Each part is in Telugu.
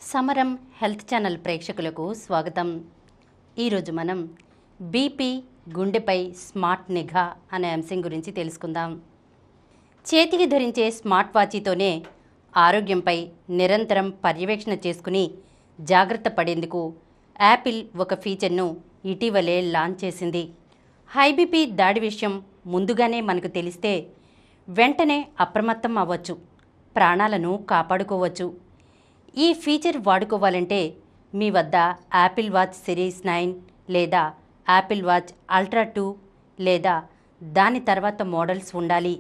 సమరం హెల్త్ ఛానల్ ప్రేక్షకులకు స్వాగతం. ఈరోజు మనం బీపీ గుండెపై స్మార్ట్ నిఘా అనే అంశం గురించి తెలుసుకుందాం. చేతికి ధరించే స్మార్ట్ వాచీతోనే ఆరోగ్యంపై నిరంతరం పర్యవేక్షణ చేసుకుని జాగ్రత్త పడేందుకు యాపిల్ ఒక ఫీచర్ను ఇటీవలే లాంచ్ చేసింది. హై బీపీ దాడి విషయం ముందుగానే మనకు తెలిస్తే వెంటనే అప్రమత్తం అవ్వచ్చు, ప్రాణాలను కాపాడుకోవచ్చు. ఈ ఫీచర్ వాడుకోవాలంటే మీ వద్ద యాపిల్ వాచ్ సిరీస్ 9 లేదా యాపిల్ వాచ్ అల్ట్రా 2 లేదా దాని తర్వాత మోడల్స్ ఉండాలి.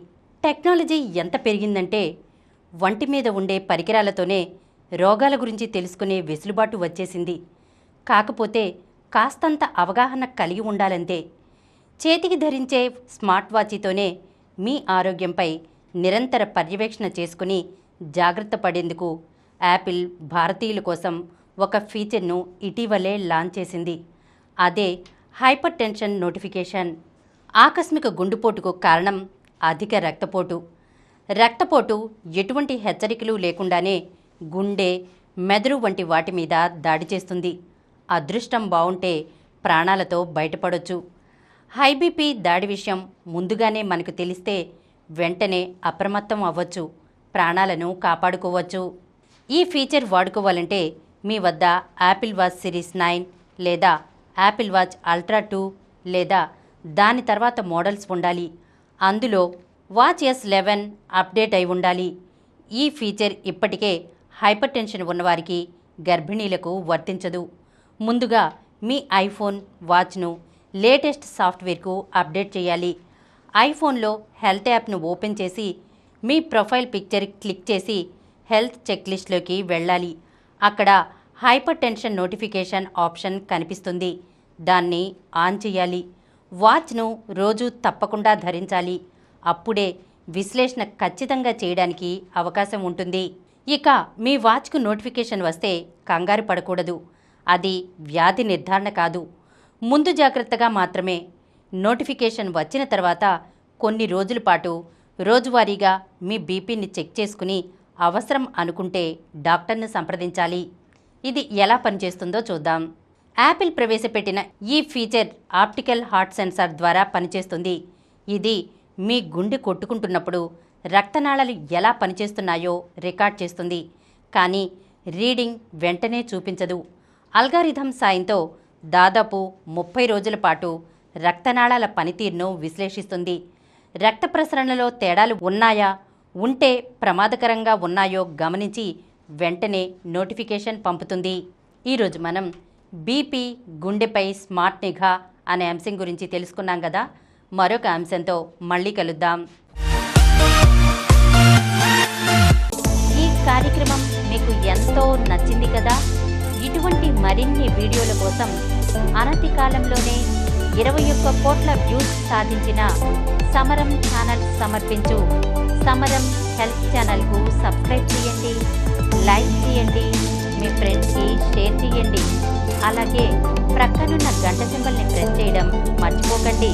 టెక్నాలజీ ఎంత పెరిగిందంటే వంటి మీద ఉండే పరికరాలతోనే రోగాల గురించి తెలుసుకునే వెసులుబాటు వచ్చేసింది. కాకపోతే కాస్తంత అవగాహన కలిగి ఉండాలంతే. చేతికి ధరించే స్మార్ట్ వాచీతోనే మీ ఆరోగ్యంపై నిరంతర పర్యవేక్షణ చేసుకుని జాగ్రత్త పడేందుకు యాపిల్ భారతీయుల కోసం ఒక ఫీచర్ను ఇటీవలే లాంచ్ చేసింది. అదే హైపర్ టెన్షన్ నోటిఫికేషన్. ఆకస్మిక గుండెపోటుకు కారణం అధిక రక్తపోటు. రక్తపోటు ఎటువంటి హెచ్చరికలు లేకుండానే గుండె, మెదడు వంటి వాటి మీద దాడి చేస్తుంది. అదృష్టం బావుంటే ప్రాణాలతో బయటపడొచ్చు. హై బీపీ దాడి విషయం ముందుగానే మనకు తెలిస్తే వెంటనే అప్రమత్తం అవ్వచ్చు, ప్రాణాలను కాపాడుకోవచ్చు. ఈ ఫీచర్ వాడుకోవాలంటే మీ వద్ద యాపిల్ వాచ్ సిరీస్ 9 లేదా యాపిల్ వాచ్ అల్ట్రా 2 లేదా దాని తర్వాత మోడల్స్ ఉండాలి. అందులో వాచ్ S11 అప్డేట్ అయి ఉండాలి. ఈ ఫీచర్ ఇప్పటికే హైపర్ టెన్షన్ ఉన్నవారికి, గర్భిణీలకు వర్తించదు. ముందుగా మీ ఐఫోన్, వాచ్ను లేటెస్ట్ సాఫ్ట్వేర్కు అప్డేట్ చేయాలి. ఐఫోన్లో హెల్త్ యాప్ను ఓపెన్ చేసి మీ ప్రొఫైల్ పిక్చర్ క్లిక్ చేసి హెల్త్ చెక్లిస్ట్లోకి వెళ్ళాలి. అక్కడ హైపర్ టెన్షన్ నోటిఫికేషన్ ఆప్షన్ కనిపిస్తుంది. దాన్ని ఆన్ చేయాలి. వాచ్ను రోజు తప్పకుండా ధరించాలి. అప్పుడే విశ్లేషణ ఖచ్చితంగా చేయడానికి అవకాశం ఉంటుంది. ఇక మీ వాచ్కు నోటిఫికేషన్ వస్తే కంగారు పడకూడదు. అది వ్యాధి నిర్ధారణ కాదు, ముందు జాగ్రత్తగా మాత్రమే. నోటిఫికేషన్ వచ్చిన తర్వాత కొన్ని రోజుల పాటు రోజువారీగా మీ బీపీని చెక్ చేసుకుని అవసరం అనుకుంటే డాక్టర్ను సంప్రదించాలి. ఇది ఎలా పనిచేస్తుందో చూద్దాం. యాపిల్ ప్రవేశపెట్టిన ఈ ఫీచర్ ఆప్టికల్ హార్ట్ సెన్సార్ ద్వారా పనిచేస్తుంది. ఇది మీ గుండె కొట్టుకుంటున్నప్పుడు రక్తనాళాలు ఎలా పనిచేస్తున్నాయో రికార్డ్ చేస్తుంది. కానీ రీడింగ్ వెంటనే చూపించదు. అల్గారిథం సాయంతో దాదాపు 30 రోజుల పాటు రక్తనాళాల పనితీరును విశ్లేషిస్తుంది. రక్త ప్రసరణలో తేడాలు ఉన్నాయా, ఉంటే ప్రమాదకరంగా ఉన్నాయో గమనించి వెంటనే నోటిఫికేషన్ పంపుతుంది. ఈరోజు మనం బీపీ గుండెపై స్మార్ట్ నిఘా అనే అంశం గురించి తెలుసుకున్నాం కదా. మరొక అంశంతో మళ్ళీ కలుద్దాం. ఈ కార్యక్రమం మీకు ఎంతో నచ్చింది కదా. ఇటువంటి మరిన్ని వీడియోల కోసం అనతి కాలంలోనే 21 కోట్ల వ్యూస్ సాధించిన సమరం ఛానల్ సమర్పించు సమరం హెల్త్ ఛానల్కు సబ్స్క్రైబ్ చేయండి, లైక్ చేయండి, మీ ఫ్రెండ్స్కి షేర్ చేయండి. అలాగే ప్రక్కనున్న గంట సింబల్ని ప్రెస్ చేయడం మర్చిపోకండి.